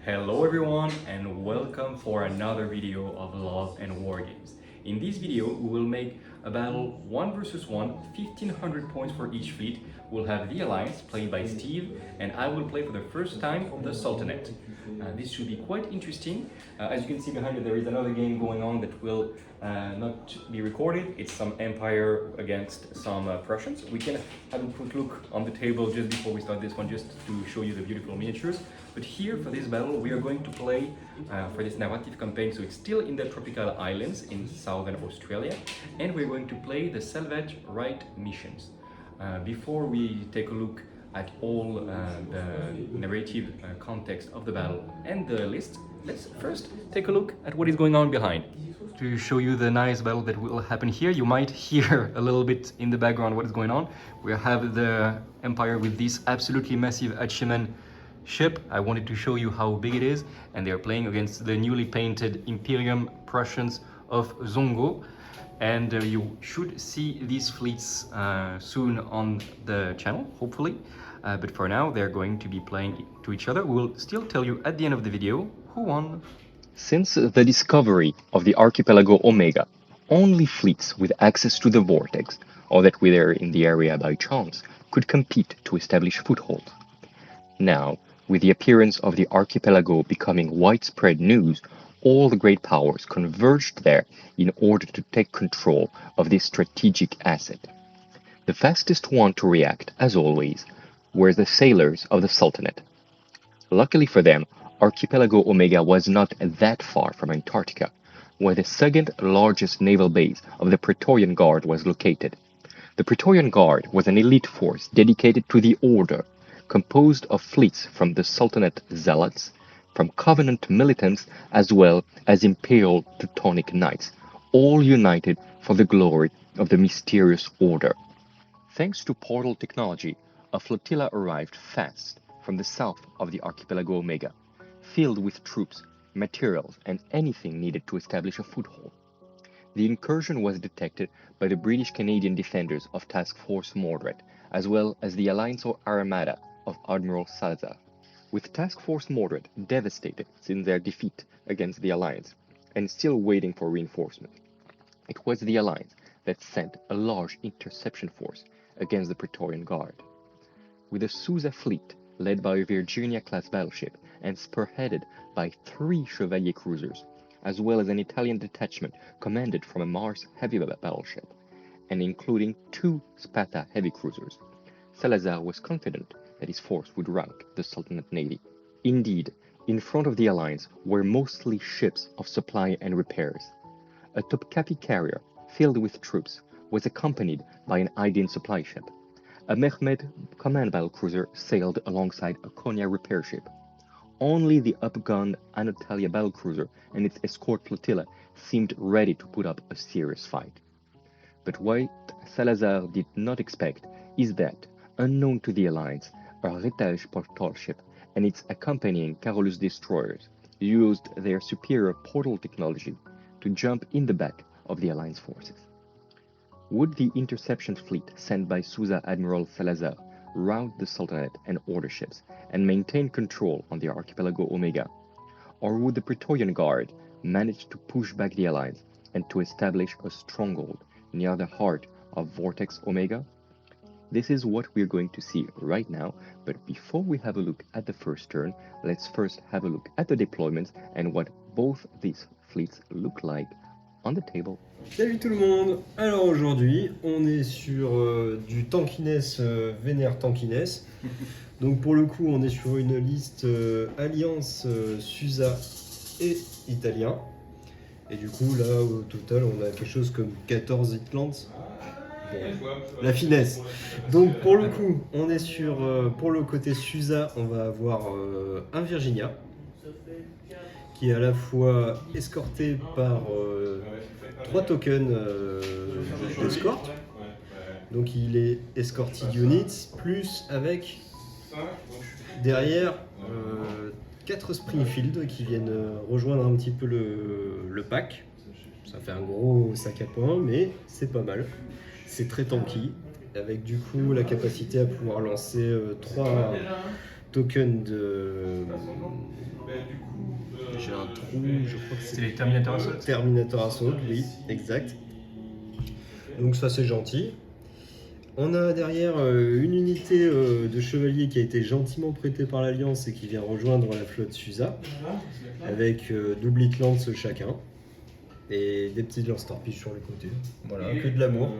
Hello everyone and welcome for another video of Love and Wargames. In this video we will make a battle 1 versus 1, 1500 points for each fleet. We'll have the Alliance played by Steve and I will play for the first time the Sultanate. This should be quite interesting. As you can see behind me there is another game going on that will not be recorded. It's some Empire against some Prussians. We can have a quick look on the table just before we start this one just to show you the beautiful miniatures. But here for this battle we are going to play for this narrative campaign, so it's still in the tropical islands in southern Australia, and we're going to play the salvage right missions. Before we take a look at all the narrative context of the battle and the list, let's first take a look at what is going on behind. To show you the nice battle that will happen here, you might hear a little bit in the background what is going on. We have the Empire with this absolutely massive Achiman ship. I wanted to show you how big it is, and they are playing against the newly painted Imperium Prussians of Zongo, and you should see these fleets soon on the channel, hopefully, but for now they're going to be playing to each other. We'll still tell you at the end of the video who won. Since the discovery of the archipelago Omega, only fleets with access to the vortex, or that were in the area by chance, could compete to establish foothold. Now, with the appearance of the archipelago becoming widespread news, all the great powers converged there in order to take control of this strategic asset. The fastest one to react, as always, were the sailors of the Sultanate. Luckily for them, Archipelago Omega was not that far from Antarctica, where the second largest naval base of the Praetorian Guard was located. The Praetorian Guard was an elite force dedicated to the order, composed of fleets from the Sultanate zealots, from Covenant militants, as well as Imperial Teutonic Knights, all united for the glory of the mysterious order. Thanks to portal technology, a flotilla arrived fast from the south of the Archipelago Omega, filled with troops, materials, and anything needed to establish a foothold. The incursion was detected by the British-Canadian defenders of Task Force Mordred, as well as the Alliance Armada of Admiral Salazar. With Task Force Mordred devastated since their defeat against the Alliance, and still waiting for reinforcement, it was the Alliance that sent a large interception force against the Praetorian Guard. With a SUSA fleet led by a Virginia-class battleship and spearheaded by 3 Chevalier cruisers, as well as an Italian detachment commanded from a Mars heavy battleship, and including 2 Spada heavy cruisers, Salazar was confident that his force would rout the Sultanate Navy. Indeed, in front of the Alliance were mostly ships of supply and repairs. A Topkapi carrier, filled with troops, was accompanied by an Aydin supply ship. A Mehmed command battlecruiser sailed alongside a Konya repair ship. Only the upgunned Anatolia battlecruiser and its escort flotilla seemed ready to put up a serious fight. But what Salazar did not expect is that, unknown to the Alliance, a Retage portal ship and its accompanying Carolus destroyers used their superior portal technology to jump in the back of the Alliance forces. Would the interception fleet sent by SUSA Admiral Salazar rout the Sultanate and order ships and maintain control on the Archipelago Omega? Or would the Praetorian Guard manage to push back the Alliance and to establish a stronghold near the heart of Vortex Omega? This is what we're going to see right now, but before we have a look at the first turn, let's first have a look at the deployments and what both these fleets look like on the table. Salut tout le monde. Alors aujourd'hui on est sur du tankiness vénère tankiness. Donc pour le coup on est sur une liste alliance SUSA et italien. Et du coup là au total on a quelque chose comme 14 Hitlands. La finesse. Donc pour le coup on est sur pour le côté SUSA on va avoir un Virginia qui est à la fois escorté par 3 tokens d'escorte. Donc il est escorted units, plus avec derrière 4 Springfield qui viennent rejoindre un petit peu le pack. Ça fait un gros sac à poing, mais c'est pas mal. C'est très tanky, avec du coup la capacité à pouvoir lancer 3 token de... J'ai un trou, je crois que c'est les Terminator Assault. Terminator Assault, oui, exact. Donc ça c'est gentil. On a derrière une unité de chevaliers qui a été gentiment prêtée par l'Alliance et qui vient rejoindre la flotte SUSA, avec double lance chacun, et des petits lance-torpilles sur le côté. Voilà, que de l'amour.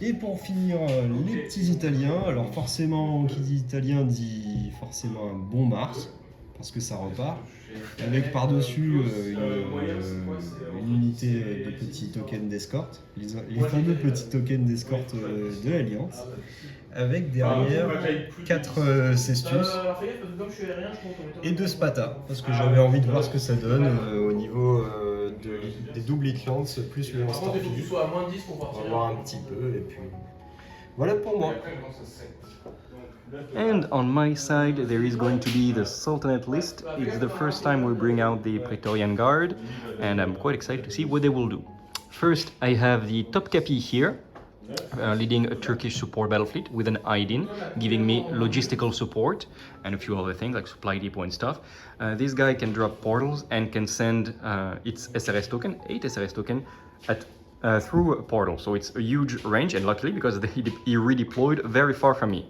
Et pour finir, les petits Italiens. Alors forcément, qui dit Italien dit forcément un bon Mars, parce que ça repart. Avec par-dessus une unité de petits tokens d'escorte, les fameux petits tokens d'escorte de l'Alliance, avec derrière 4 Cestus et 2 Spata, parce que j'avais envie de voir ce que ça donne au niveau des double lance plus le lance torpille. On va voir un petit peu, et puis voilà pour moi. And on my side, there is going to be the Sultanate list. It's the first time we bring out the Praetorian Guard, and I'm quite excited to see what they will do. First, I have the Topkapi here, leading a Turkish support battle fleet with an Aydin, giving me logistical support and a few other things like supply depot and stuff. This guy can drop portals and can send its SRS token, 8 SRS token, through a portal. So it's a huge range, and luckily, because he redeployed very far from me.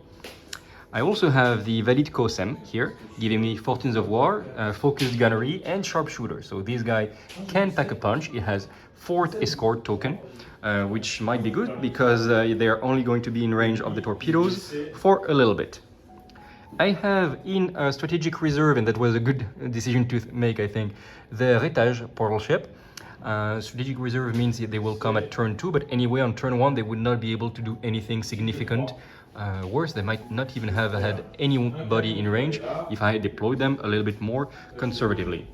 I also have the Valid Kosem here, giving me Fortunes of War, Focused Gunnery, and Sharpshooter. So this guy can pack a punch. It has 4th Escort token, which might be good because they're only going to be in range of the torpedoes for a little bit. I have in a strategic reserve, and that was a good decision to make, I think, the Retage portal ship. Strategic reserve means that they will come at turn 2, but anyway, on turn 1, they would not be able to do anything significant. Worse, they might not even have had anybody in range if I had deployed them a little bit more conservatively.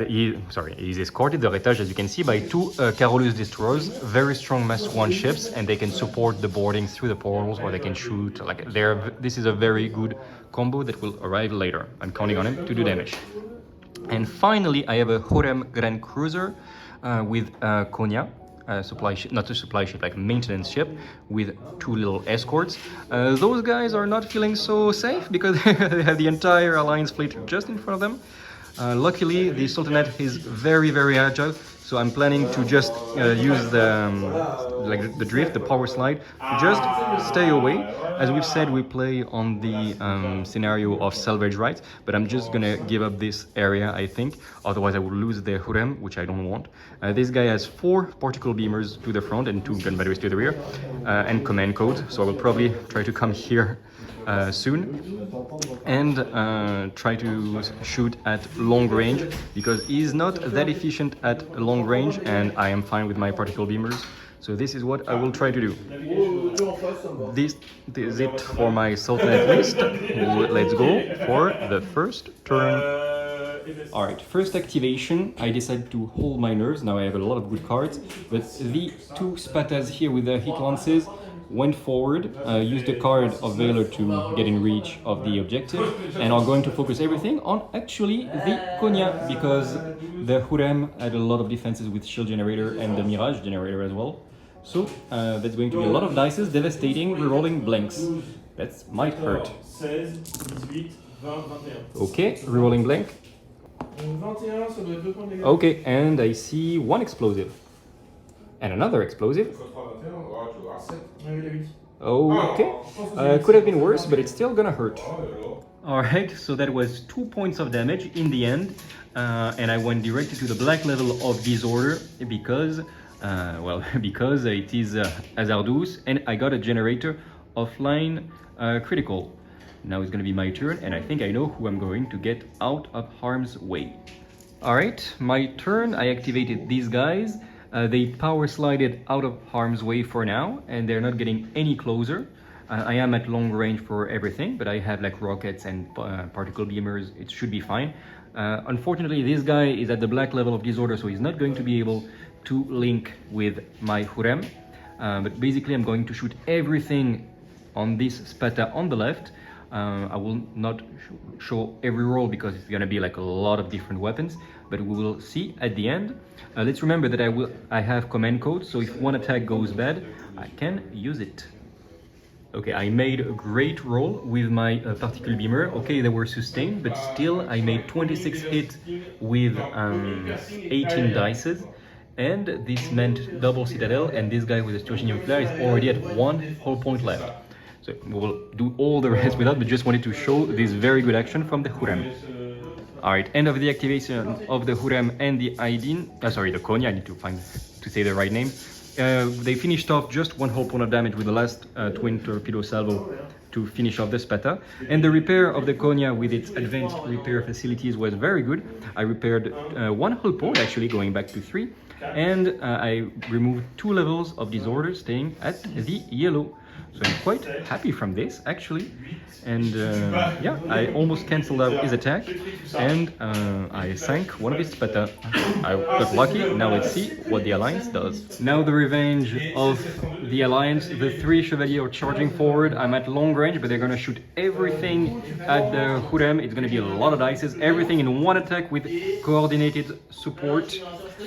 He's escorted, the Retage, as you can see, by 2 Carolus destroyers, very strong mass 1 ships, and they can support the boarding through the portals, or they can shoot. This is a very good combo that will arrive later. I'm counting on him to do damage. And finally, I have a Hurem Grand Cruiser with Konya. Supply ship, not a supply ship, like a maintenance ship with 2 little escorts. Those guys are not feeling so safe because they have the entire alliance fleet just in front of them. Luckily, the Sultanate is very, very agile, so I'm planning to just use the drift, the power slide, to just stay away. As we've said, we play on the scenario of salvage rights, but I'm just gonna give up this area, I think. Otherwise, I will lose the Hurem, which I don't want. This guy has 4 particle beamers to the front and 2 gun batteries to the rear, and command codes. So I will probably try to come here soon and try to shoot at long range, because he's not that efficient at long range, and I am fine with my particle beamers. So this is what I will try to do. This is it for my Sultanate list. Let's go for the first turn. Alright, first activation, I decided to hold my nerves. Now I have a lot of good cards, but the 2 Spatas here with the hit lances went forward, used the card of Valor to get in reach of the objective, and are going to focus everything on actually the Konya, because the Hurem had a lot of defenses with Shield Generator and the Mirage Generator as well. So that's going to be a lot of dices, devastating, rerolling blanks. That might hurt. Okay, rerolling blank. Okay, and I see 1 explosive. And another explosive. Okay, could have been worse, but it's still gonna hurt. Alright, so that was 2 points of damage in the end, and I went directly to the black level of disorder because, because it is hazardous, and I got a generator offline critical. Now it's gonna be my turn, and I think I know who I'm going to get out of harm's way. Alright, my turn, I activated these guys. They power slided out of harm's way for now, and they're not getting any closer. I am at long range for everything, but I have like rockets and particle beamers. It should be fine. Unfortunately, this guy is at the black level of disorder, so he's not going to be able to link with my Hurem. But basically, I'm going to shoot everything on this Spata on the left. I will not show every roll because it's gonna be like a lot of different weapons, but we will see at the end. Let's remember that I have command code, so if one attack goes bad, I can use it. Okay, I made a great roll with my particle beamer. Okay, they were sustained, but still I made 26 hits with 18 dices. And this meant double citadel, and this guy with the Styrgenium flare is already at 1 whole point left. So we will do all the rest without, but just wanted to show this very good action from the Hurrem. Alright, end of the activation of the Hurrem and the Aydin, the Konya, I need to say the right name. They finished off just 1 whole point of damage with the last twin torpedo salvo to finish off the Spata. And the repair of the Konya with its advanced repair facilities was very good. I repaired 1 whole point, actually going back to 3. And I removed 2 levels of disorder, staying at the yellow. So I'm quite happy from this, actually. And yeah, I almost cancelled out his attack, and I sank one of his Spata. I got lucky. Now let's see what the Alliance does. Now the revenge of the Alliance. The 3 Chevaliers are charging forward. I'm at long range, but they're gonna shoot everything at the Hurrem. It's gonna be a lot of dices. Everything in one attack with coordinated support.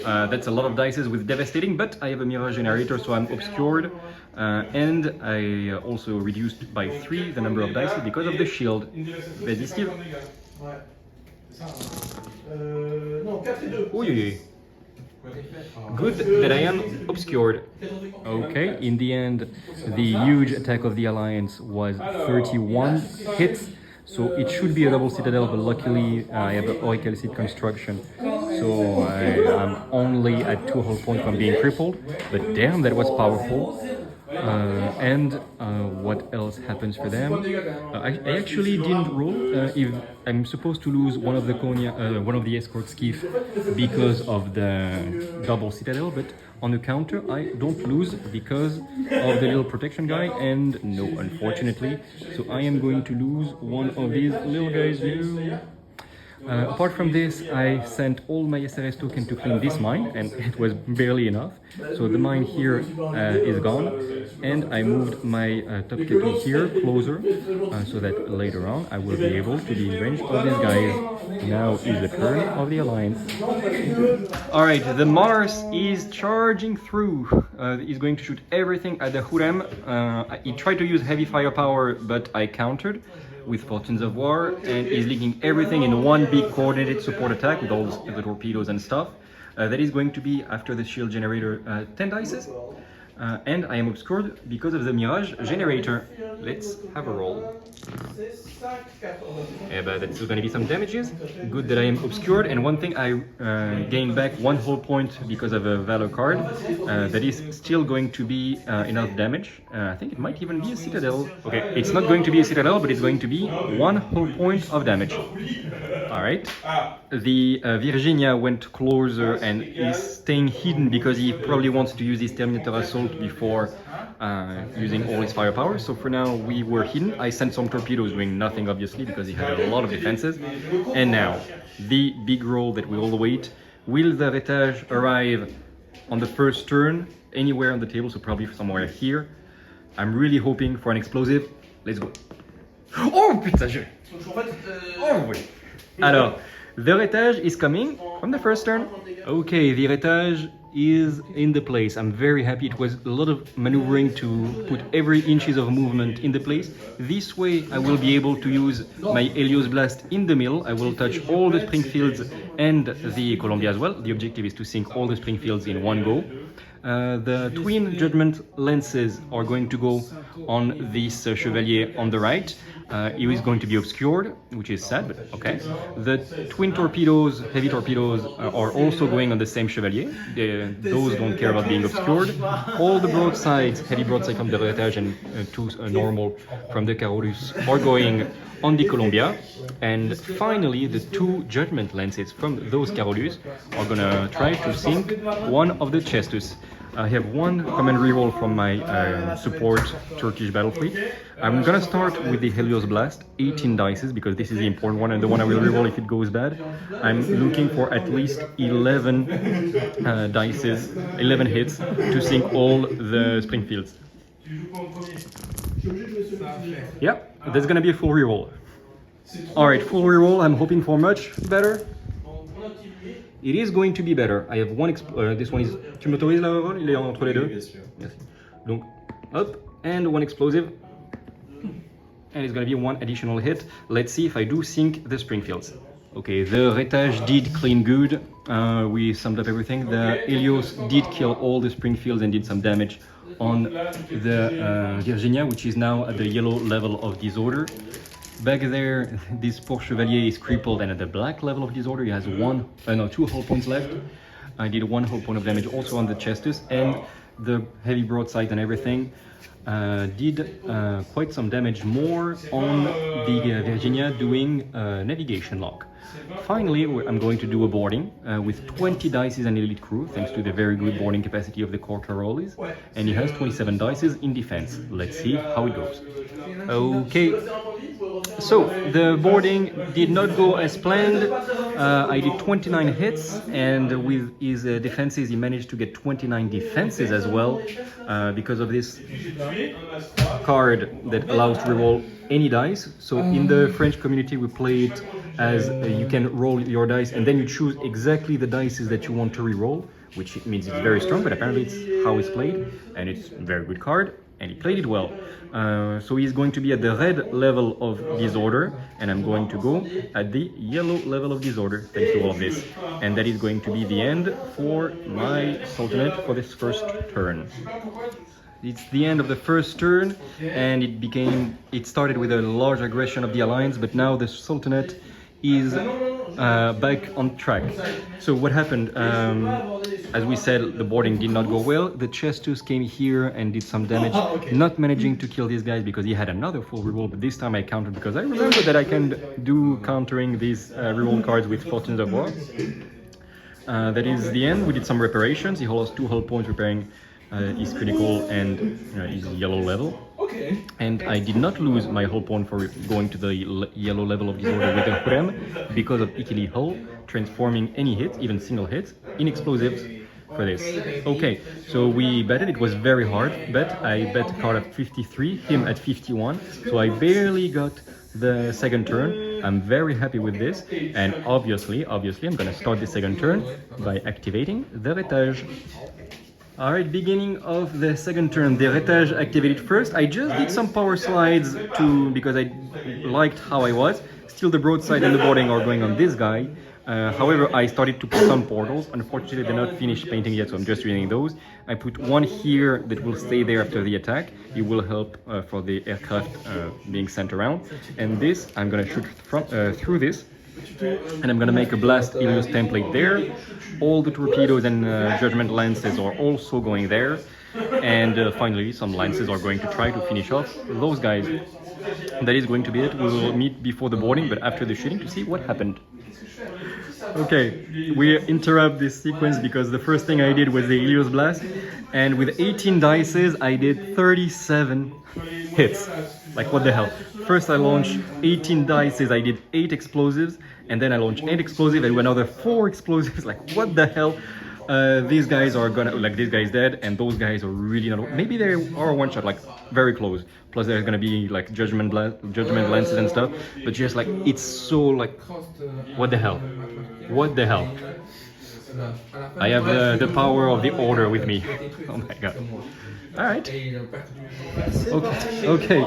That's a lot of dices with devastating, but I have a Mirage Generator, so I'm obscured. And I also reduced by 3 the number of dice because of the shield. Vas-y Steve. Ouyouille. Good that I am obscured. Okay, in the end, the huge attack of the Alliance was 31 hits. So it should be a double citadel, but luckily I have the Oracle Seed construction. So I'm only at 2 whole points from being crippled. But damn, that was powerful. And what else happens for them? I actually didn't roll if I'm supposed to lose one of the Konya, one of the escort skiff because of the double citadel, but on the counter I don't lose because of the little protection guy, and no, unfortunately. So I am going to lose one of these little guys here. Apart from this, I sent all my SRS token to clean this mine, and it was barely enough. So the mine here is gone, and I moved my top captain here closer, so that later on I will be able to be in range of these guys. Now is the turn of the Alliance. Alright, the Mars is charging through. He's going to shoot everything at the Hurrem. He tried to use heavy firepower, but I countered with Fortunes of War, and is leaking everything in one big coordinated support attack with all the torpedoes and stuff. That is going to be, after the shield generator, 10 dices. And I am obscured because of the Mirage Generator. Let's have a roll. Yeah, but that's going to be some damages. Good that I am obscured, and one thing, I gained back 1 whole point because of a Valor card. That is still going to be enough damage. I think it might even be a Citadel. Okay, it's not going to be a Citadel, but it's going to be 1 whole point of damage. Alright. The Virginia went closer and is staying hidden because he probably wants to use his Terminator Assault before using all his firepower. So for now we were hidden. I sent some torpedoes doing nothing obviously because he had a lot of defenses. And now the big roll that we all await. Will the Retage arrive on the first turn anywhere on the table? So probably somewhere here. I'm really hoping for an explosive. Let's go. Oh putain, je... Oh oui. Alors, the Retage is coming from the first turn. Okay, the Retage is in the place. I'm very happy. It was a lot of maneuvering to put every inches of movement in the place. This way I will be able to use my Helios Blast in the middle. I will touch all the Springfields and the Columbia as well. The objective is to sink all the Springfields in one go. The twin Judgment Lances are going to go on this Chevalier on the right. He is going to be obscured, which is sad, but okay. The twin torpedoes, heavy torpedoes, are also going on the same Chevalier. Those don't care about being obscured. All the broadsides, heavy broadside from the Retage and two normal from the Carolus, are going on the Columbia. And finally, the 2 Judgment Lances from those Carolus are gonna try to sink one of the Chestus. I have 1 command reroll from my support Turkish battle fleet. I'm gonna start with the Helios Blast, 18 dices, because this is the important one and the one I will reroll if it goes bad. I'm looking for at least 11 dices, 11 hits to sink all the Springfields. Yeah, that's gonna be a full reroll. Alright, full reroll, I'm hoping for much better. It is going to be better. I have 1 this one is... Tu m'autorises là, Vol? Il est entre les deux? Merci. Donc, hop, and 1 explosive. and it's gonna be one additional hit. Let's see if I do sink the Springfields. Okay, the Retage did clean good. We summed up everything. The Helios did kill all the Springfields and did some damage on the Virginia, which is now at the yellow level of disorder. Back there, this poor Chevalier is crippled and at the black level of disorder. He has 2 hull points left. I did 1 hull point of damage also on the Chestus, and the heavy broadside and everything did quite some damage more on the Virginia, doing navigation lock. Finally, I'm going to do a boarding with 20 dices and elite crew, thanks to the very good boarding capacity of the Cortarolis, and he has 27 dices in defense. Let's see how it goes. Okay, so the boarding did not go as planned. I did 29 hits, and with his defenses he managed to get 29 defenses as well, because of this card that allows to reroll any dice. So in the French community we play it as you can roll your dice and then you choose exactly the dices that you want to reroll, which means it's very strong, but apparently it's how it's played, and it's a very good card, and he played it well. So he's going to be at the red level of disorder, and I'm going to go at the yellow level of disorder, thanks to all of this. And that is going to be the end for my Sultanate for this first turn. It's the end of the first turn, and it started with a large aggression of the Alliance, but now the Sultanate is back on track. So what happened? As we said, the boarding did not go well. The Chestus came here and did some damage, not managing to kill these guys because he had another full reroll, but this time I countered because I remember that I can do countering these reroll cards with Fortunes of War. That is the end. We did some reparations. He lost 2 hull points repairing his critical and his yellow level. And I did not lose my hull point for going to the yellow level of disorder with the Hurem because of Ikili hull, transforming any hits, even single hits, in explosives for this. Okay, so we betted. It was very hard bet. I bet a card at 53, him at 51, so I barely got the second turn. I'm very happy with this, and obviously I'm gonna start the second turn by activating the Retage. Alright, beginning of the second turn, the Retage activated first. I just did some power slides because I liked how I was. Still the broadside and the boarding are going on this guy. However, I started to put some portals. Unfortunately, they're not finished painting yet, so I'm just using those. I put one here that will stay there after the attack. It will help for the aircraft being sent around. And this, I'm gonna shoot through this. And I'm gonna make a blast Helios template there. All the torpedoes and judgment lances are also going there, and finally some lances are going to try to finish off those guys. That is going to be it. We will meet before the boarding, but after the shooting, to see what happened. Okay, we interrupt this sequence because the first thing I did was the Helios blast, and with 18 dices I did 37 hits. Like, what the hell? First I launched 18 dices, I did 8 explosives, and then I launched 8 explosives and another 4 explosives. Like, what the hell? These guys are gonna, like, this guy's dead, and those guys are really not, maybe they are one shot, like, very close. Plus there's gonna be, like, judgment lances and stuff, but just, like, it's so, like, what the hell? What the hell? I have the power of the order with me. Oh my god. Alright. Okay.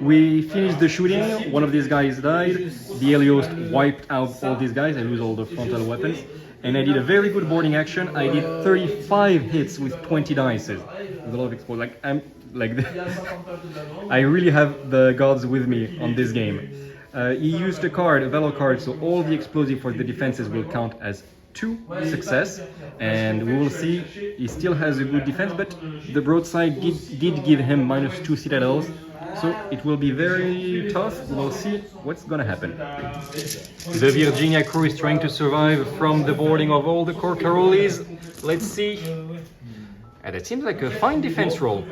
We finished the shooting. One of these guys died. The Helios wiped out all these guys. I lose all the frontal weapons. And I did a very good boarding action. I did 35 hits with 20 dices. With a lot of explosions. Like, I'm like I really have the gods with me on this game. He used a card, a valor card, so all the explosive for the defenses will count as 2 success, and we will see he still has a good defense, but the broadside did give him -2 citadels, so it will be very tough. We'll see what's gonna happen. The Virginia crew is trying to survive from the boarding of all the Cortarolis. Let's see. And it seems like a fine defense roll.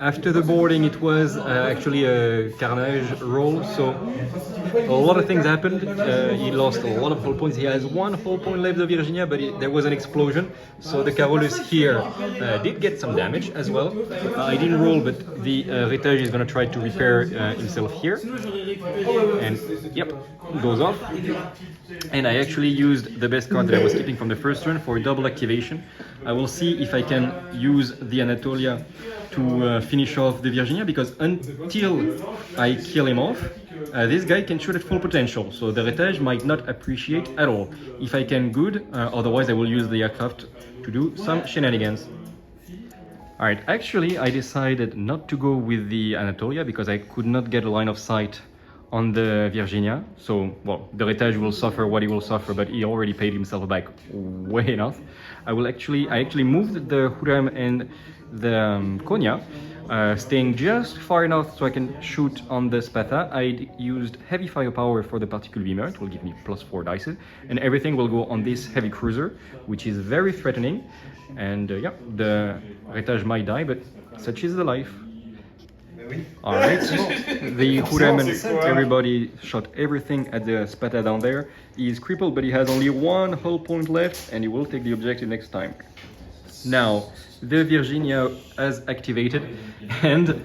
After the boarding, it was actually a carnage roll, so a lot of things happened. He lost a lot of hull points. He has 1 hull point left of Virginia, but there was an explosion. So the Carolus here did get some damage as well. I didn't roll, but the Retage is going to try to repair himself here. And yep, goes off. And I actually used the best card that I was keeping from the first turn for double activation. I will see if I can use the Anatolia to finish off the Virginia, because until I kill him off, this guy can shoot at full potential, so the Retage might not appreciate at all. If I can, good, otherwise I will use the aircraft to do some shenanigans. Alright, actually I decided not to go with the Anatolia because I could not get a line of sight on the Virginia, so, well, the Retage will suffer what he will suffer, but he already paid himself back way enough. I actually moved the Hurrem and the Konya, staying just far enough so I can shoot on the Spatha. I used heavy firepower for the particle beamer, it will give me +4 dice, and everything will go on this heavy cruiser, which is very threatening. And yeah, the Retage might die, but such is the life. Alright, the Hurrem and everybody shot everything at the Spatha down there. He is crippled, but he has only 1 hull point left, and he will take the objective next time. Now, the Virginia has activated, and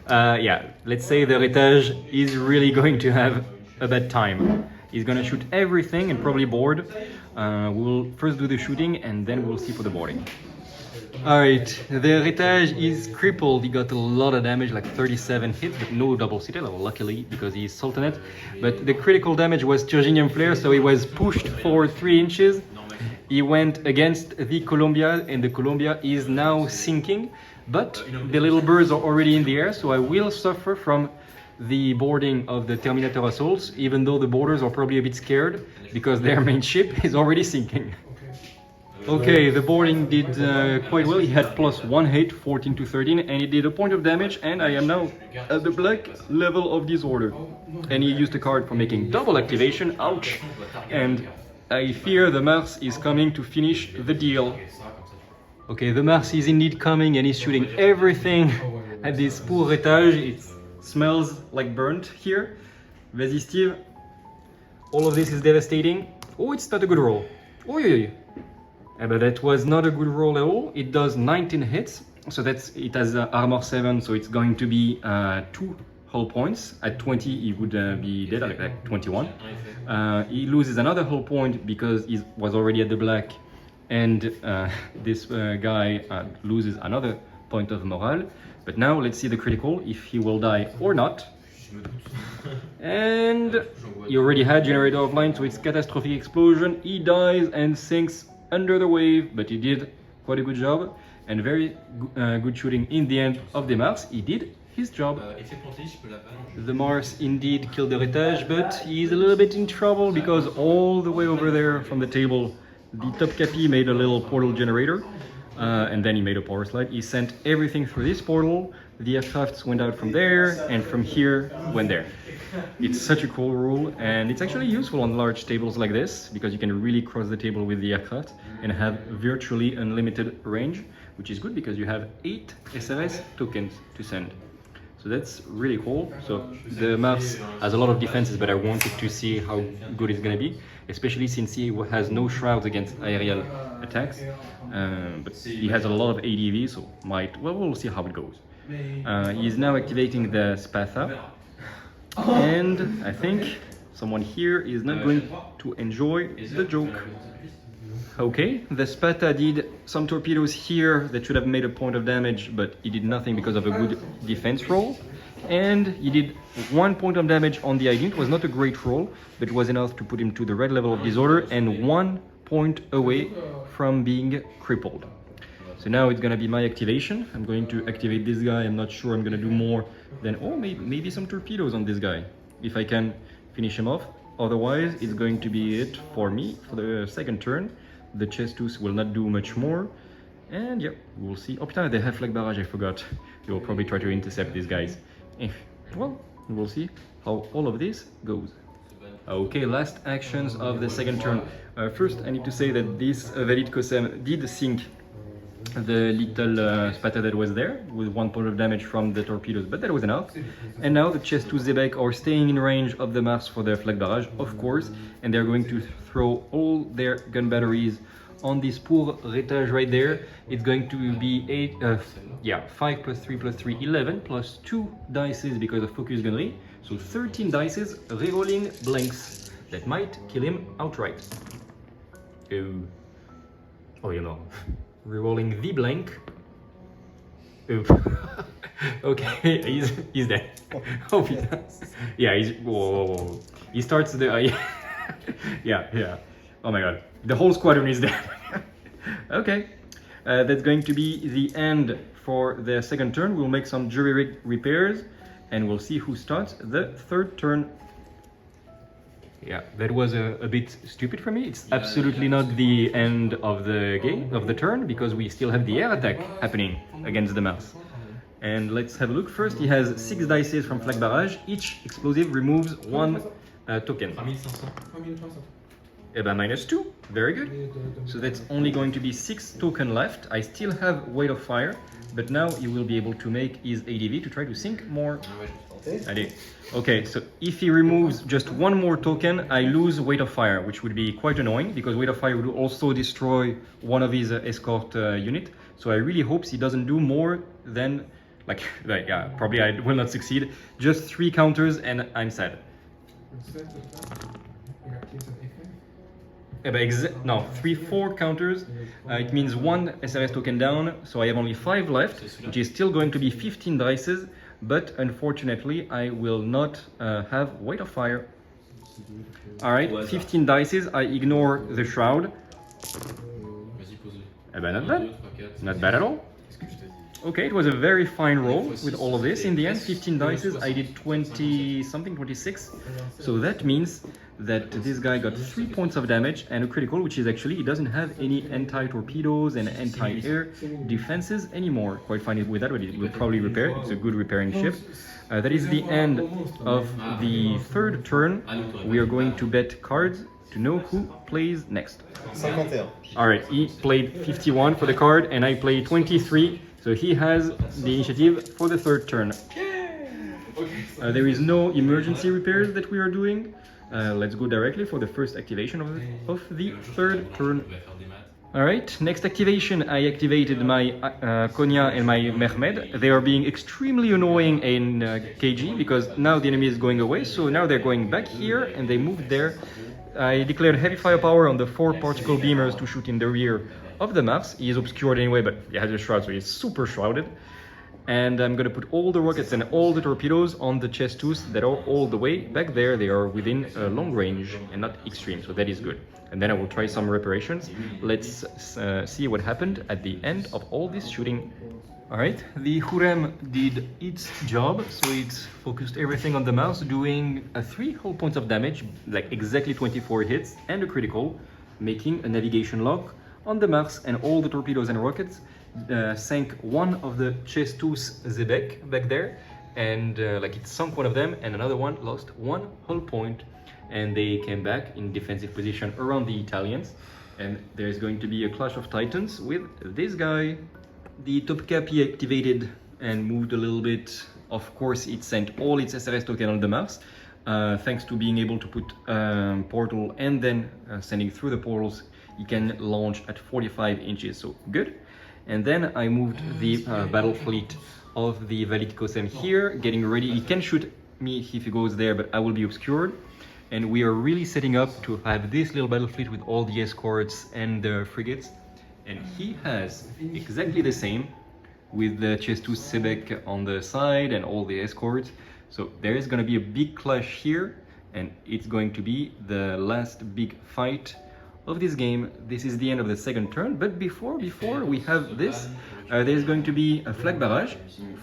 yeah, let's say the Retage is really going to have a bad time. He's gonna shoot everything and probably board. We'll first do the shooting, and then we'll see for the boarding. Alright, the Retage is crippled. He got a lot of damage, like 37 hits, but no double citadel, luckily, because he's Sultanate. But the critical damage was Turginium Flare, so he was pushed for 3 inches. He went against the Columbia, and the Columbia is now sinking. But the little birds are already in the air, so I will suffer from the boarding of the Terminator assaults, even though the boarders are probably a bit scared, because their main ship is already sinking. Okay, the boarding did quite well. He had +1 hit, 14 to 13, and he did a point of damage, and I am now at the black level of disorder. And he used a card for making double activation, ouch! And I fear the Mars is coming to finish the deal. Okay, the Mars is indeed coming, and he's shooting everything at this poor Retage. It smells like burnt here. Vas-y, Steve. All of this is devastating. Oh, it's not a good roll. Oh, yeah. But that was not a good roll at all. It does 19 hits, so it has armor 7, so it's going to be 2 hull points. At 20 he would be dead, like 21. He loses another hull point because he was already at the black, and this guy loses another point of morale. But now let's see the critical, if he will die or not. And he already had generator of line, so it's catastrophic explosion. He dies and sinks under the wave, but he did quite a good job, and very good shooting in the end of the Mars. He did his job. The Mars indeed killed the Retage, but he's a little bit in trouble because all the way over there from the table, the top capi made a little portal generator, and then he made a power slide. He sent everything through this portal. The aircrafts went out from there, and from here went there. It's such a cool rule, and it's actually useful on large tables like this, because you can really cross the table with the aircraft and have virtually unlimited range, which is good because you have 8 SRS tokens to send. So that's really cool. So the Mars has a lot of defenses, but I wanted to see how good it's gonna be, especially since he has no shrouds against aerial attacks, but he has a lot of ADV, so we'll see how it goes. He is now activating the Spatha, and I think someone here is not going to enjoy the joke. Okay, the Spatha did some torpedoes here that should have made a point of damage, but he did nothing because of a good defense roll. And he did 1 point of damage on the ID. It was not a great roll, but it was enough to put him to the red level of disorder and 1 point away from being crippled. So now it's gonna be my activation. I'm going to activate this guy. I'm not sure I'm gonna do more than, maybe some torpedoes on this guy, if I can finish him off. Otherwise, it's going to be it for me for the second turn. The Chestus will not do much more, and yeah, we'll see. Oh putain, they have flag barrage, I forgot. They will probably try to intercept these guys. Well, we'll see how all of this goes. Okay, last actions of the second turn. First, I need to say that this Valid Kosem did sink the little Spatha that was there with 1 point of damage from the torpedoes, but that was enough. And now the Chestus Zebek are staying in range of the Mars for their flag barrage, of course, and they're going to throw all their gun batteries on this poor Retage right there. It's going to be 5 plus 3 plus 3, 11 plus 2 dices because of focus gunnery. So 13 dices re-rolling blanks that might kill him outright. Oh, you know. Rerolling the blank. Oof. Okay, he's dead. Oh, yeah, he's. Whoa. He starts the. Yeah. Oh my god. The whole squadron is dead. Okay. That's going to be the end for the second turn. We'll make some jury rig repairs and we'll see who starts the third turn. Yeah, that was a bit stupid for me. It's absolutely not the end of the game, of the turn, because we still have the air attack happening against the mouse. And let's have a look. First, he has 6 dice from Flag Barrage. Each explosive removes 1 token. -2, very good. So that's only going to be 6 tokens left. I still have Weight of Fire, but now he will be able to make his ADV to try to sink more. Allez. Okay, so if he removes just 1 more token, I lose Weight of Fire, which would be quite annoying, because Weight of Fire would also destroy one of his escort unit. So I really hope he doesn't do more than, yeah, probably I will not succeed. Just 3 counters and I'm sad. No, 4 counters. It means 1 SRS token down, so I have only 5 left, which is still going to be 15 dices, but unfortunately I will not have Weight of Fire. Alright, 15 dices, I ignore the Shroud. Not bad. Not bad at all. Okay, it was a very fine roll with all of this. In the end, 15 dices, I did 26. So that means that this guy got 3 points of damage and a critical, which is actually, he doesn't have any anti-torpedoes and anti-air defenses anymore. Quite fine with that, but it will probably repair. It's a good repairing ship. That is the end of the third turn. We are going to bet cards to know who plays next. 51. Alright, he played 51 for the card and I played 23. So he has the initiative for the third turn. There is no emergency repairs that we are doing. Let's go directly for the first activation of the third turn. Alright, next activation, I activated my Konya and my Mehmed. They are being extremely annoying in KG because now the enemy is going away, so now they're going back here and they moved there. I declared heavy firepower on the 4 particle beamers to shoot in the rear of the Mars. He is obscured anyway, but he has a shroud, so he's super shrouded. And I'm gonna put all the rockets and all the torpedoes on the chest tools that are all the way back there. They are within long range and not extreme, so that is good. And then I will try some reparations. Let's see what happened at the end of all this shooting. Alright, the Hurem did its job, so it's focused everything on the mouse, doing 3 whole points of damage, like exactly 24 hits, and a critical, making a navigation lock on the Mars, and all the torpedoes and rockets sank one of the Chestus Zebek back there, and it sunk one of them, and another one lost 1 whole point, and they came back in defensive position around the Italians, and there's going to be a clash of titans with this guy. The top cap he activated and moved a little bit. Of course, it sent all its SRS token on the Mars, thanks to being able to put portal and then sending through the portals. You can launch at 45 inches, so good. And then I moved the battle fleet of the Valid Kosem here, getting ready. He can shoot me if he goes there, but I will be obscured. And we are really setting up to have this little battle fleet with all the escorts and the frigates. And he has exactly the same with the Chestus Sebek on the side and all the escorts. So there is going to be a big clash here, and it's going to be the last big fight of this game. This is the end of the second turn, but before we have this, there's going to be a flag barrage,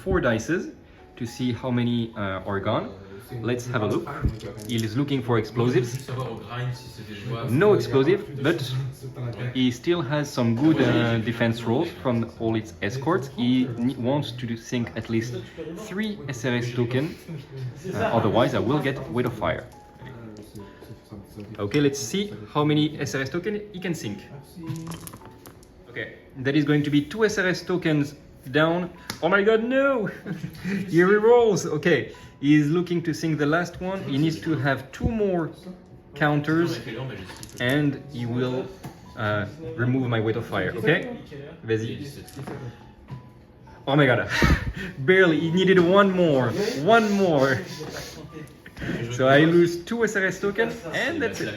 4 dices, to see how many are gone. Let's have a look. He is looking for explosives. No explosive, but he still has some good defense rolls from all its escorts. He wants to sink at least 3 SRS tokens, otherwise I will get Weight of Fire. Okay, let's see how many SRS tokens he can sink. Okay, that is going to be 2 SRS tokens down. Oh my god, no! He rerolls. Okay, he is looking to sink the last one. He needs to have 2 more counters and he will remove my Weight of Fire. Okay, vas-y. Oh my god, barely. He needed 1 more. 1 more. So I lose 2 SRS tokens and that's it.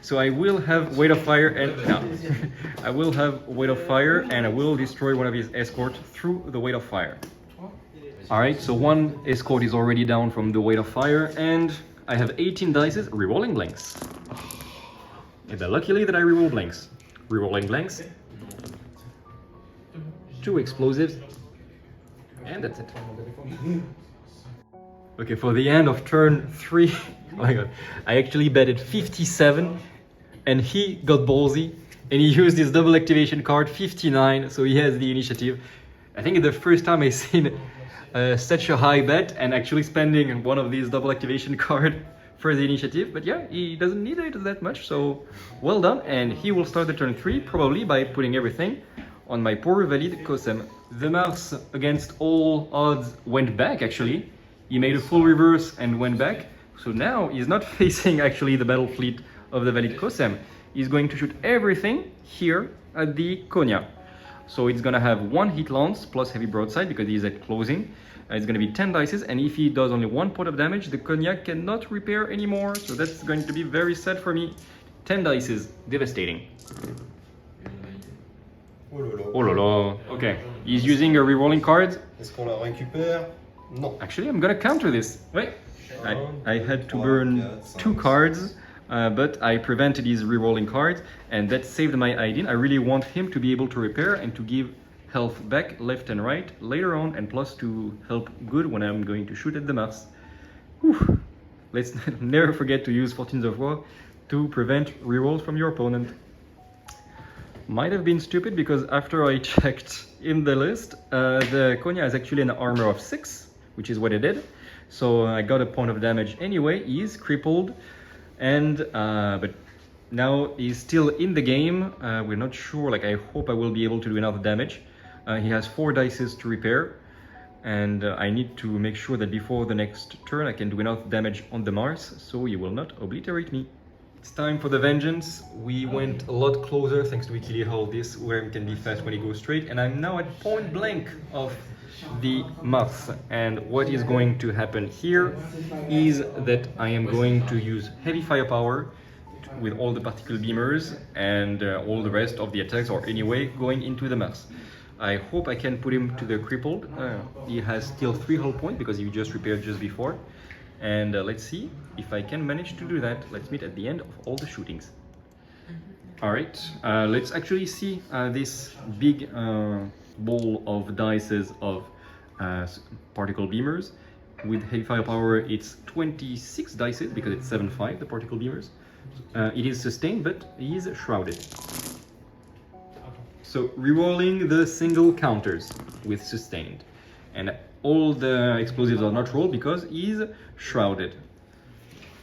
So I will have weight of fire and no. I will have weight of fire and I will destroy one of his escort through the weight of fire. Alright, so one escort is already down from the weight of fire and I have 18 dices, rerolling blanks. And luckily that I reroll blanks. Rerolling blanks. 2 explosives. And that's it. Okay, for the end of turn 3, oh my god, I actually betted 57 and he got ballsy and he used his double activation card 59, so he has the initiative. I think it's the first time I've seen such a high bet and actually spending one of these double activation card for the initiative, but yeah, he doesn't need it that much, so well done. And he will start the turn 3 probably by putting everything on my poor valid Kosem. The Mars against all odds went back actually. He made a full reverse and went back. So now he's not facing actually the battle fleet of the valid Kosem. He's going to shoot everything here at the Konya. So it's gonna have 1 hit lance plus heavy broadside because he's at closing. It's gonna be 10 dices, and if he does only 1 point of damage, the Konya cannot repair anymore. So that's going to be very sad for me. 10 dices, devastating. Oh là là. Oh la la. Okay, he's using a rerolling card. Est-ce qu'on la récupère? Non. Actually, I'm gonna counter this. Wait, I had to burn 2 cards, but I prevented his rerolling cards, and that saved my Aidin. I really want him to be able to repair and to give health back left and right later on, and plus to help good when I'm going to shoot at the Mars. Whew. Let's never forget to use Fortunes of War to prevent rerolls from your opponent. Might have been stupid because after I checked in the list, the Konya has actually an armor of 6, which is what it did. So I got a point of damage anyway. He's crippled, and but now he's still in the game. We're not sure. Like, I hope I will be able to do enough damage. He has 4 dices to repair, and I need to make sure that before the next turn I can do enough damage on the Mars, so he will not obliterate me. It's time for the vengeance. We went a lot closer thanks to Wikili Hall. This worm can be fast when he goes straight, and I'm now at point blank of the Mars. And what is going to happen here is that I am going to use heavy firepower with all the particle beamers and all the rest of the attacks, or anyway going into the Mars. I hope I can put him to the crippled. He has still 3 hull points because he just repaired just before. And let's see if I can manage to do that. Let's meet at the end of all the shootings. Alright, let's actually see this big ball of dices of particle beamers. With heavy firepower it's 26 dices because it's 7-5, the particle beamers. It is sustained, but he is shrouded. So rerolling the single counters with sustained. And all the explosives are not rolled because he's shrouded.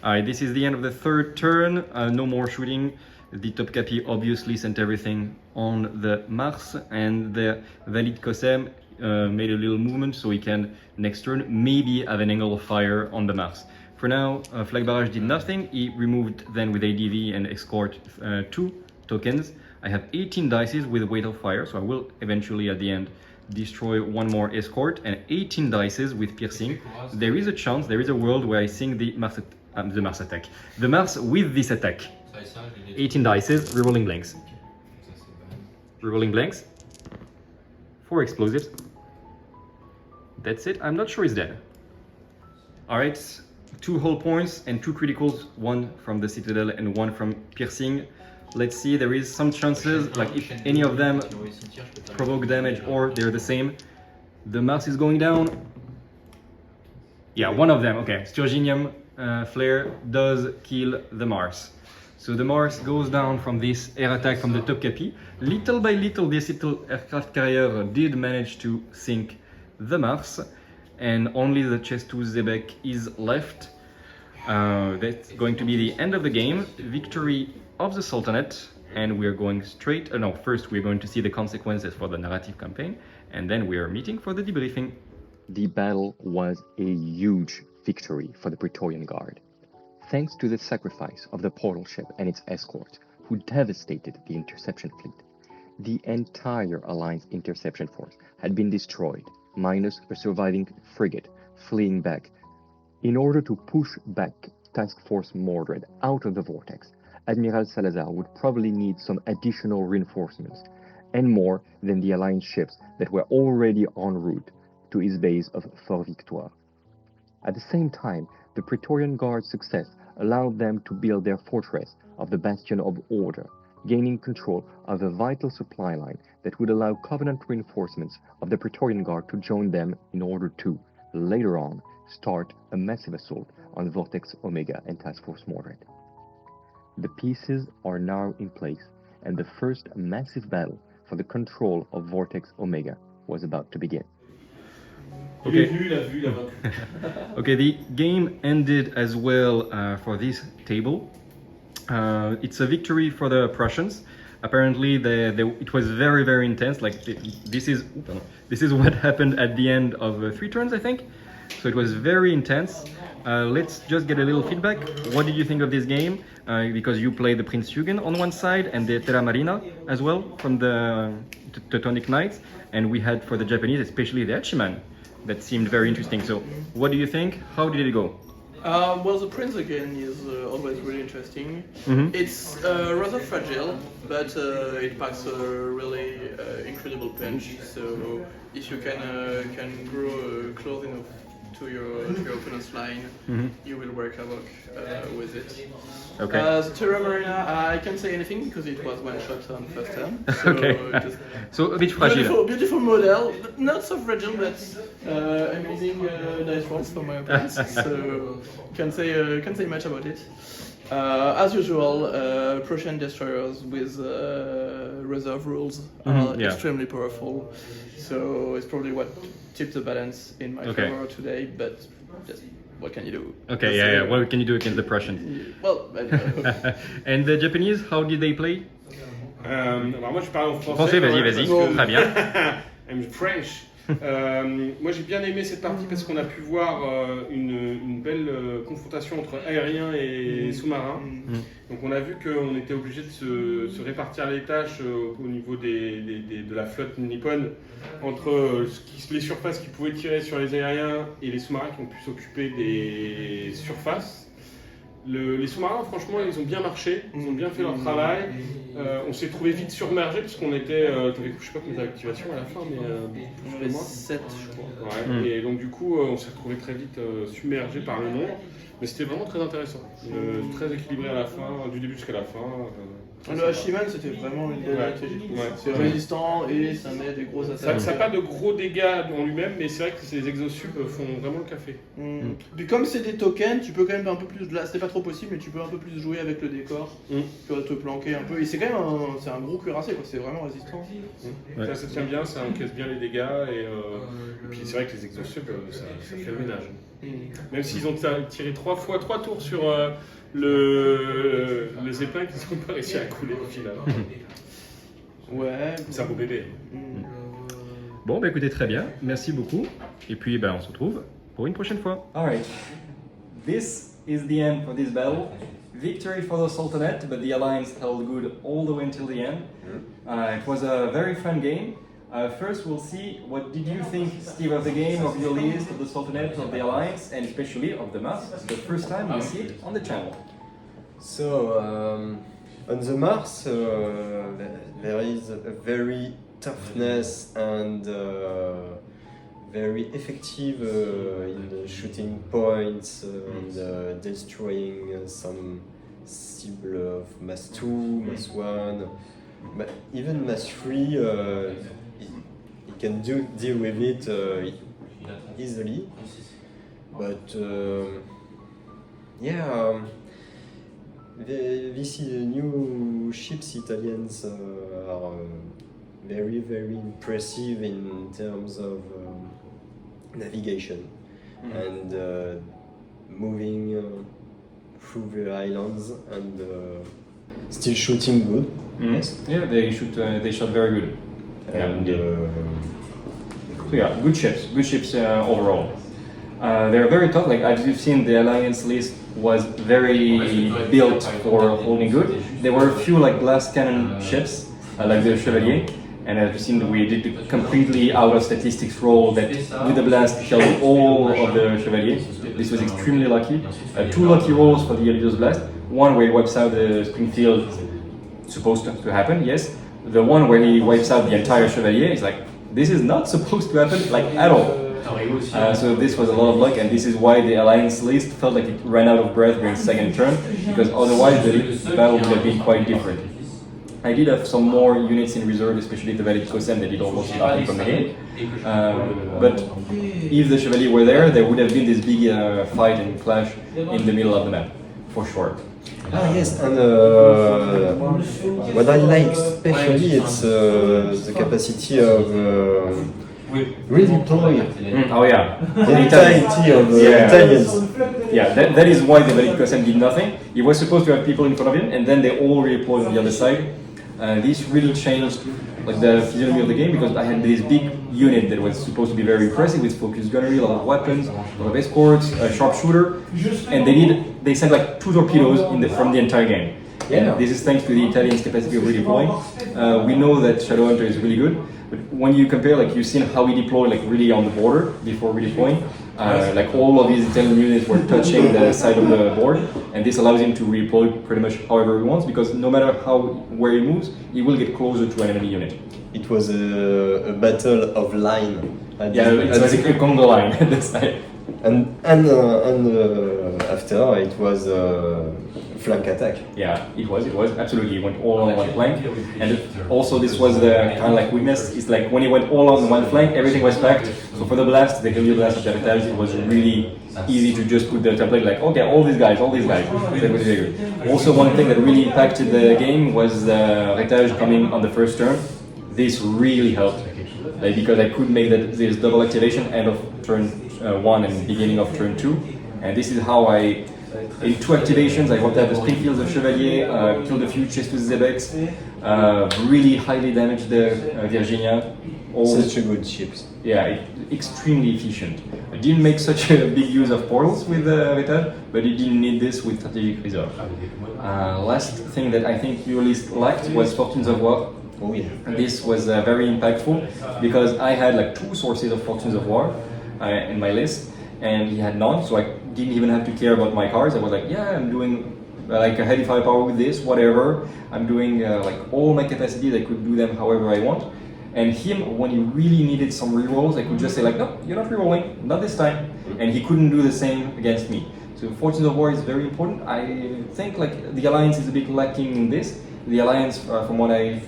Alright, this is the end of the 3rd turn. No more shooting. The Topkapi obviously sent everything on the Mars, and the Valid Kosem made a little movement so he can next turn maybe have an angle of fire on the Mars. For now, Flag Barrage did nothing. He removed then with ADV and Escort 2 tokens. I have 18 dices with weight of fire, so I will eventually at the end destroy 1 more escort, and 18 dices with piercing. There is a chance, there is a world where I sink the Mars attack. The Mars with this attack. 18 dices, rerolling blanks. Rerolling blanks. 4 explosives. That's it. I'm not sure he's dead. Alright, 2 hull points and 2 criticals, 1 from the Citadel and 1 from piercing. Let's see, there is some chances, like if any of them provoke damage or they're the same. The Mars is going down. Yeah, one of them, okay. Sturginium flare does kill the Mars. So the Mars goes down from this air attack from the Topkapi. Little by little, this little aircraft carrier did manage to sink the Mars, and only the Chess-2 Zebek is left. That's going to be the end of the game. Victory of the Sultanate, and we're going straight, no, first we're going to see the consequences for the narrative campaign, and then we are meeting for the debriefing. The battle was a huge victory for the Praetorian Guard. Thanks to the sacrifice of the portal ship and its escort, who devastated the interception fleet, the entire Alliance interception force had been destroyed, minus a surviving frigate fleeing back. In order to push back Task Force Mordred out of the vortex, Admiral Salazar would probably need some additional reinforcements, and more than the Alliance ships that were already en route to his base of Fort Victoire. At the same time, the Praetorian Guard's success allowed them to build their fortress of the Bastion of Order, gaining control of a vital supply line that would allow Covenant reinforcements of the Praetorian Guard to join them in order to, later on, start a massive assault on Vortex Omega and Task Force Mordred. The pieces are now in place, and the first massive battle for the control of Vortex Omega was about to begin. Okay. Okay, the game ended as well for this table. It's a victory for the Prussians. Apparently, it was very, very intense. Like this is what happened at the end of 3 turns, I think. So it was very intense. Let's just get a little feedback. What did you think of this game? Because you played the Prince Eugen on one side and the Terra Marina as well from the Teutonic Knights, and we had for the Japanese, especially the Hachiman, that seemed very interesting. So, what do you think? How did it go? Well, the Prince again is always really interesting. It's rather fragile, but it packs a really incredible punch. So if you can grow close enough to your opponent's line, you will work havoc with it. Okay. The Terra Marina, I can't say anything because it was one shot on first turn. So Okay. So a bit fragile. Beautiful model, but not so fragile, but amazing dice rolls for my opponents. So can't say much about it. As usual, Prussian destroyers with reserve rules are extremely powerful. So it's probably what tipped the balance in my favor today. But just what can you do? Okay, yeah. What can you do against the Prussians? Well, And the Japanese, how did they play? Alors moi je parle en français. Français, vas-y, très bien. I'm French. Moi j'ai bien aimé cette partie parce qu'on a pu voir une belle confrontation entre aériens et sous-marins. Donc on a vu qu'on était obligé de se répartir les tâches au niveau de la flotte nippone entre les surfaces qui pouvaient tirer sur les aériens et les sous-marins qui ont pu s'occuper des surfaces. Les sous-marins, franchement, ils ont bien marché, ils ont bien fait leur travail. On s'est trouvé vite submergé parce qu'on était. Je sais pas combien d'activations à la fin, mais j'en ai 7, je crois. Ouais, et donc, du coup, on s'est retrouvé très vite submergé par le nombre. Mais c'était vraiment très intéressant. Très équilibré à la fin, du début jusqu'à la fin. Le Hachiman, c'était vraiment une belle stratégie. C'est résistant et ça met des grosses attaques. Ça n'a pas de gros dégâts en lui-même, mais c'est vrai que ces exosubs font vraiment le café. Puis comme c'est des tokens, tu peux quand même un peu plus, là c'était pas trop possible, mais tu peux un peu plus jouer avec le décor. Tu vas te planquer un peu, et c'est quand même un gros cuirassé, quoi. C'est vraiment résistant. Ça tient bien, ça encaisse bien les dégâts, et puis c'est vrai que les exosubs, ça fait le ménage. Même s'ils ont tiré 3 tours sur le zeppelin qu'ils n'ont pas réussi à couler au final. Ouais. C'est un beau bébé. Bon, bah écoutez, très bien. Merci beaucoup. Et puis, on se retrouve pour une prochaine fois. Alright. This is the end for this battle. Victory for the Sultanate, but the Alliance held good all the way until the end. It was a very fun game. First, we'll see what did you think, Steve, of the game, of your list, of the Sultanate, of the Alliance, and especially of the Mars. It's the first time we see it on the channel. So, on the Mars, there is a very toughness and very effective in shooting points and destroying some cible of Mass 2, Mass 1, but even Mass 3. He can deal with it easily, but these new ships Italians are very, very impressive in terms of navigation and moving through the islands and still shooting good. Yes. Yeah, they shot very good. And so yeah, good ships overall. They're very tough. Like as you've seen, the Alliance list was very built for holding good. There were a few like glass cannon ships, like the Chevalier, And as you've seen, we did a completely out of statistics roll that with the blast killed all of the Chevaliers. This was extremely lucky. 2 lucky rolls for the Elios blast. One where he wipes out the Springfield, supposed to happen, yes. The one where he wipes out the entire Chevalier is like, this is not supposed to happen, like at all. So this was a lot of luck, and this is why the Alliance list felt like it ran out of breath during the second turn, because otherwise the battle would have been quite different. I did have some more units in reserve, especially the Valid Kosem that did almost nothing from the game. But if the Chevalier were there, there would have been this big fight and clash in the middle of the map, for sure. Ah yes, and what I like especially it's the capacity of redeploy Oh yeah, the entirety of Italians. Yeah, that is why the Valid Kosem did nothing. He was supposed to have people in front of him, and then they all redeployed on the other side. This really changed like the physiognomy of the game, because I had this big unit that was supposed to be very impressive with focused gunnery, a lot of weapons, a lot of escorts, a sharpshooter, and they sent like 2 torpedoes from the entire game. And this is thanks to the Italians' capacity of redeploying. We know that Shadowhunter is really good, but when you compare, like you've seen how he deployed like really on the border before redeploying, like all of these Italian units were touching the side of the board, and this allows him to redeploy pretty much however he wants, because no matter where he moves, he will get closer to an enemy unit. It was a battle of line. Yeah, it was a Congo line at the side. And after it was flank attack. Yeah, it was absolutely. He went all on one flank, and also this was the kind of like weakness. It's like when he went all on one flank, everything was packed. So for the blast, the Helio blast of Heritage, it was really easy to just put the template like, okay, all these guys. That was very good. Also, one thing that really impacted the game was Heritage coming on the first turn. This really helped, because I could make this double activation end of turn 1 and beginning of turn 2, and this is how in 2 activations, I wiped out the Springfields of Chevalier, killed a few Chestus Zebex, really highly damaged the Virginia. Such a good ships. Yeah, extremely efficient. I didn't make such a big use of portals with Vital, but it didn't need this with Strategic Reserve. Last thing that I think your list liked was Fortunes of War. Oh yeah. This was very impactful, because I had like 2 sources of Fortunes of War in my list, and he had none, so I didn't even have to care about my cards. I was like, yeah, I'm doing like a heavy firepower with this, whatever. I'm doing like all my capacities, I could do them however I want. And him, when he really needed some rerolls, I could just say like, no, you're not rerolling, not this time. And he couldn't do the same against me. So Fortunes of War is very important. I think like the Alliance is a bit lacking in this. The Alliance, from what I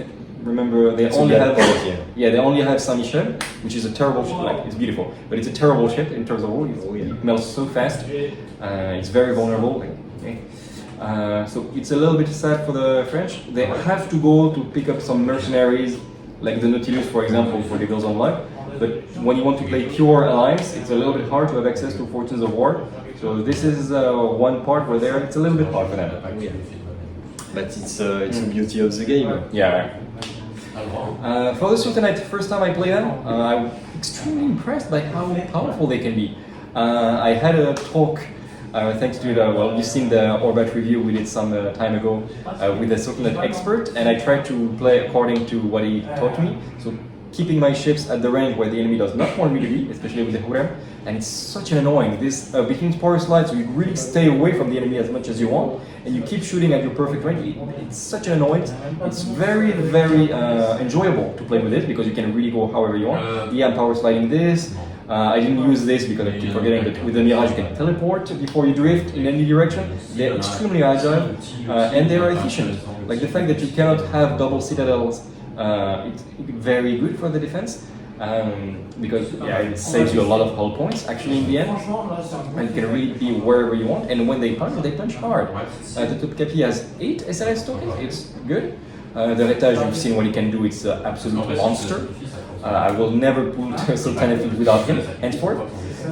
remember, they only have Saint-Michel, which is a terrible ship. Like, it's beautiful, but it's a terrible ship in terms of war. It melts so fast. It's very vulnerable. So it's a little bit sad for the French. They have to go to pick up some mercenaries, like the Nautilus, for example, for the Girls on Life. But when you want to play pure Alliance, it's a little bit hard to have access to Fortunes of War. So this is one part where it's a little bit hard for them. But it's the beauty of the game. Yeah. For the Sultanate, first time I played them, I'm extremely impressed by how powerful they can be. I had a talk, thanks to you've seen the Orbat review we did some time ago with a Sultanate expert, and I tried to play according to what he taught me. So keeping my ships at the range where the enemy does not want me to be, especially with the Hurem, and it's such an annoying. This between power slides, so you really stay away from the enemy as much as you want, and you keep shooting at your perfect range. It's such an annoyance. It's very, very enjoyable to play with it, because you can really go however you want. Yeah, I'm power sliding this. I didn't use this because I keep forgetting that with the Mirage you can teleport before you drift in any direction. They're extremely agile, and they are efficient. Like the fact that you cannot have double citadels, it's very good for the defense. Because it saves you a lot of hull points actually in the end, and you can really be wherever you want, and when they punch hard. The Topkapi has 8 SLS tokens, it's good. The Heritage, you've seen what he can do, it's an absolute monster. I will never put Sultanate without him, henceforth.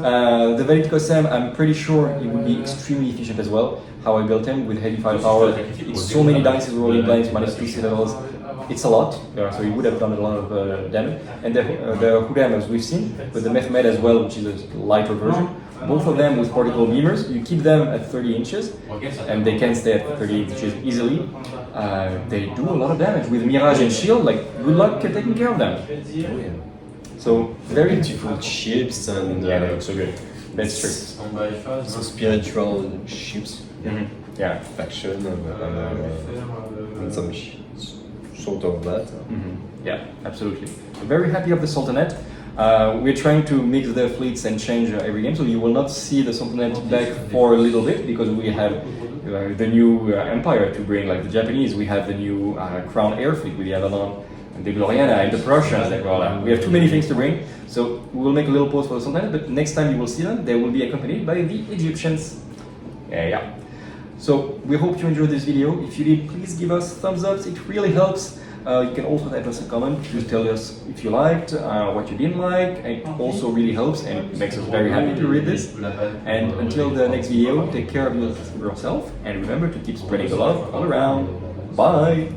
The Valid Kosem, I'm pretty sure he would be extremely efficient as well. How I built him with heavy firepower, it's so many dice, rolling blanks, -2 citadels. It's a lot, so he would have done a lot of damage. And the Hurem, as we've seen, but the Mehmed as well, which is a lighter version, both of them with particle beamers. You keep them at 30 inches, and they can stay at 30 inches easily. They do a lot of damage with Mirage and Shield. Like, good luck taking care of them. So very Beautiful ships and Yeah, they look so good. That's true. so spiritual ships, Yeah. faction, and some sort of that. Yeah, absolutely. Very happy of the Sultanate. We're trying to mix the fleets and change every game, so you will not see the Sultanate back for a little bit because we have the new empire to bring, like the Japanese. We have the new Crown Air Fleet with the Avalon and the Gloriana and the Prussians. Like, well, we have too many things to bring, so we will make a little pause for the Sultanate. But next time you will see them, they will be accompanied by the Egyptians. Yeah. So we hope you enjoyed this video. If you did, please give us thumbs up. It really helps. You can also type us a comment to tell us if you liked, what you didn't like. It also really helps and it makes us very happy to read this. And until the next video, take care of yourself and remember to keep spreading the love all around. Bye!